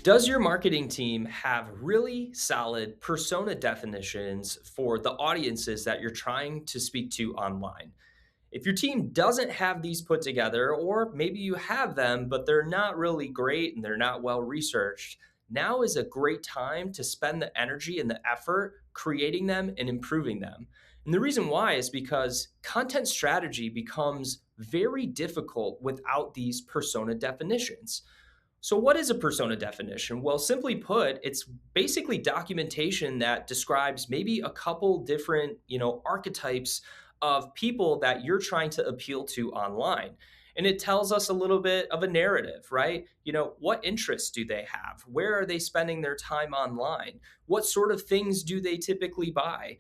Does your marketing team have really solid persona definitions for the audiences that you're trying to speak to online? If your team doesn't have these put together, or maybe you have them, but they're not really great and they're not well researched, now is a great time to spend the energy and the effort creating them and improving them. And the reason why is because content strategy becomes very difficult without these persona definitions. So, what is a persona definition? Well, simply put, it's basically documentation that describes maybe a couple different, archetypes of people that you're trying to appeal to online. And it tells us a little bit of a narrative, right? What interests do they have? Where are they spending their time online? What sort of things do they typically buy?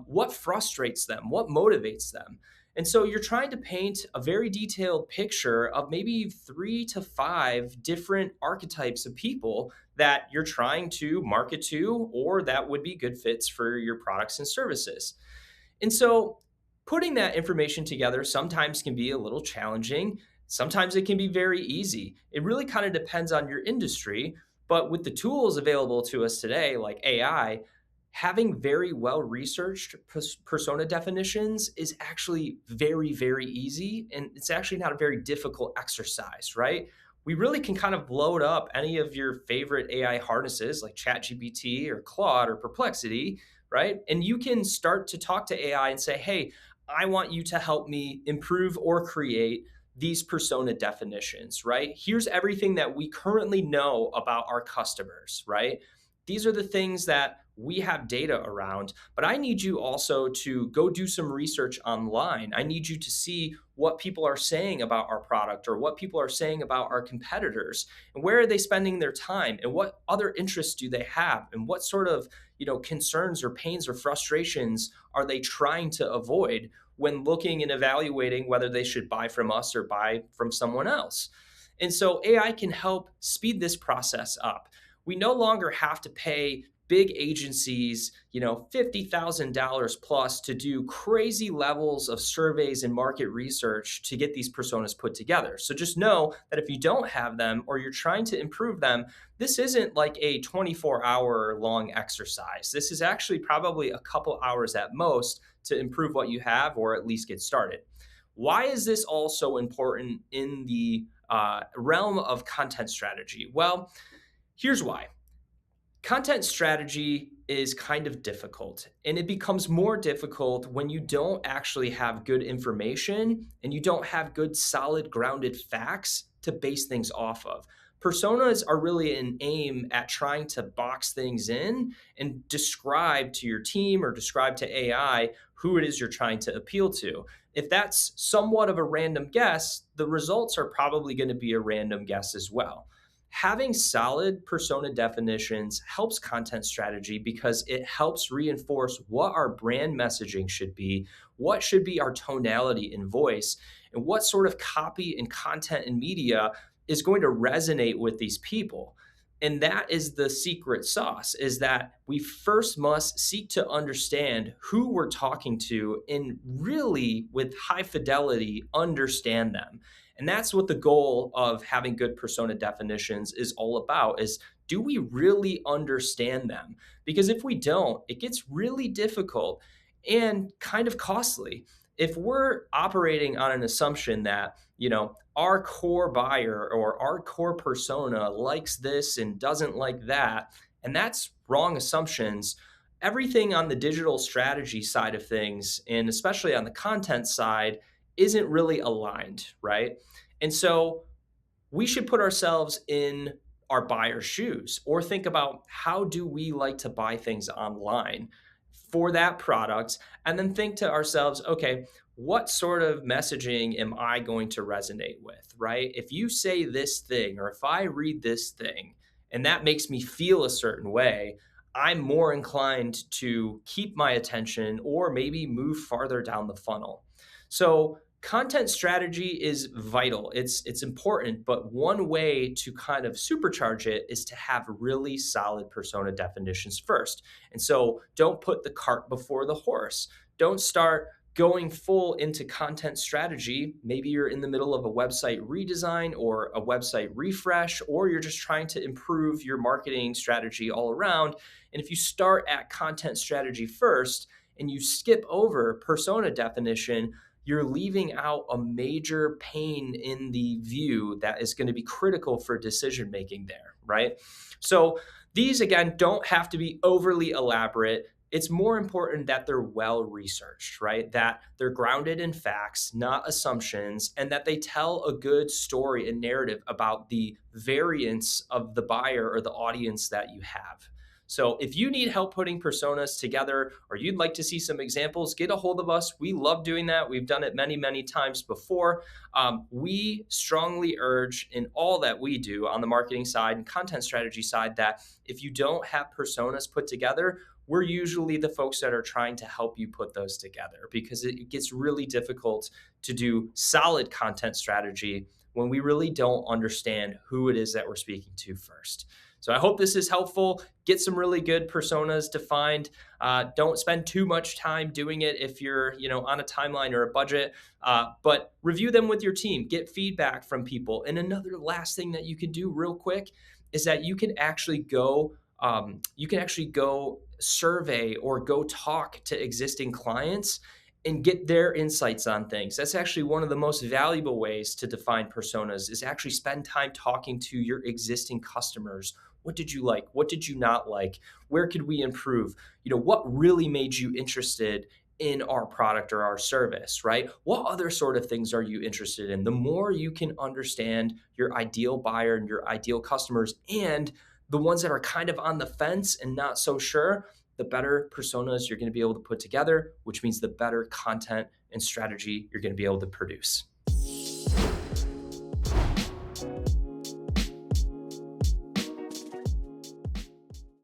What frustrates them? What motivates them? And so you're trying to paint a very detailed picture of maybe 3 to 5 different archetypes of people that you're trying to market to, or that would be good fits for your products and services. And so putting that information together sometimes can be a little challenging. Sometimes it can be very easy. It really kind of depends on your industry. But with the tools available to us today, like AI, having very well researched persona definitions is actually very, very easy. And it's actually not a very difficult exercise, right? We really can kind of load up any of your favorite AI harnesses like ChatGPT or Claude or Perplexity, right? And you can start to talk to AI and say, hey, I want you to help me improve or create these persona definitions, right? Here's everything that we currently know about our customers, right? These are the things that we have data around, but I need you also to go do some research online. I need you to see what people are saying about our product or what people are saying about our competitors and where are they spending their time and what other interests do they have and what sort of concerns or pains or frustrations are they trying to avoid when looking and evaluating whether they should buy from us or buy from someone else. And so AI can help speed this process up. We no longer have to pay big agencies, $50,000 plus to do crazy levels of surveys and market research to get these personas put together. So just know that if you don't have them or you're trying to improve them, this isn't like a 24-hour long exercise. This is actually probably a couple hours at most to improve what you have or at least get started. Why is this all so important in the realm of content strategy? Well, here's why. Content strategy is kind of difficult, and it becomes more difficult when you don't actually have good information and you don't have good, solid, grounded facts to base things off of. Personas are really an aim at trying to box things in and describe to your team or describe to AI who it is you're trying to appeal to. If that's somewhat of a random guess, the results are probably going to be a random guess as well. Having solid persona definitions helps content strategy because it helps reinforce what our brand messaging should be, what should be our tonality and voice, and what sort of copy and content and media is going to resonate with these people. And that is the secret sauce, is that we first must seek to understand who we're talking to and really with high fidelity understand them. And that's what the goal of having good persona definitions is all about, is do we really understand them? Because if we don't, it gets really difficult and kind of costly. If we're operating on an assumption that, our core buyer or our core persona likes this and doesn't like that, and that's wrong assumptions, everything on the digital strategy side of things, and especially on the content side, isn't really aligned, right? And so we should put ourselves in our buyer's shoes or think about how do we like to buy things online for that product, and then think to ourselves, okay, what sort of messaging am I going to resonate with, right? If you say this thing or if I read this thing and that makes me feel a certain way, I'm more inclined to keep my attention or maybe move farther down the funnel. So content strategy is vital. It's important, but one way to kind of supercharge it is to have really solid persona definitions first. And so don't put the cart before the horse. Don't start going full into content strategy, maybe you're in the middle of a website redesign or a website refresh, or you're just trying to improve your marketing strategy all around. And if you start at content strategy first and you skip over persona definition, you're leaving out a major pane in the view that is going to be critical for decision making there, right? So these, again, don't have to be overly elaborate. It's more important that they're well researched, right? That they're grounded in facts, not assumptions, and that they tell a good story and narrative about the variance of the buyer or the audience that you have. So if you need help putting personas together or you'd like to see some examples, get a hold of us. We love doing that. We've done it many, many times before. We strongly urge in all that we do on the marketing side and content strategy side that if you don't have personas put together, we're usually the folks that are trying to help you put those together, because it gets really difficult to do solid content strategy when we really don't understand who it is that we're speaking to first. So I hope this is helpful. Get some really good personas defined. Don't spend too much time doing it if you're, on a timeline or a budget. But review them with your team. Get feedback from people. And another last thing that you can do real quick is that you can actually go survey or go talk to existing clients and get their insights on things. That's actually one of the most valuable ways to define personas, is actually spend time talking to your existing customers. What did you like? What did you not like? Where could we improve? What really made you interested in our product or our service, right? What other sort of things are you interested in? The more you can understand your ideal buyer and your ideal customers, and the ones that are kind of on the fence and not so sure, the better personas you're going to be able to put together, which means the better content and strategy you're going to be able to produce.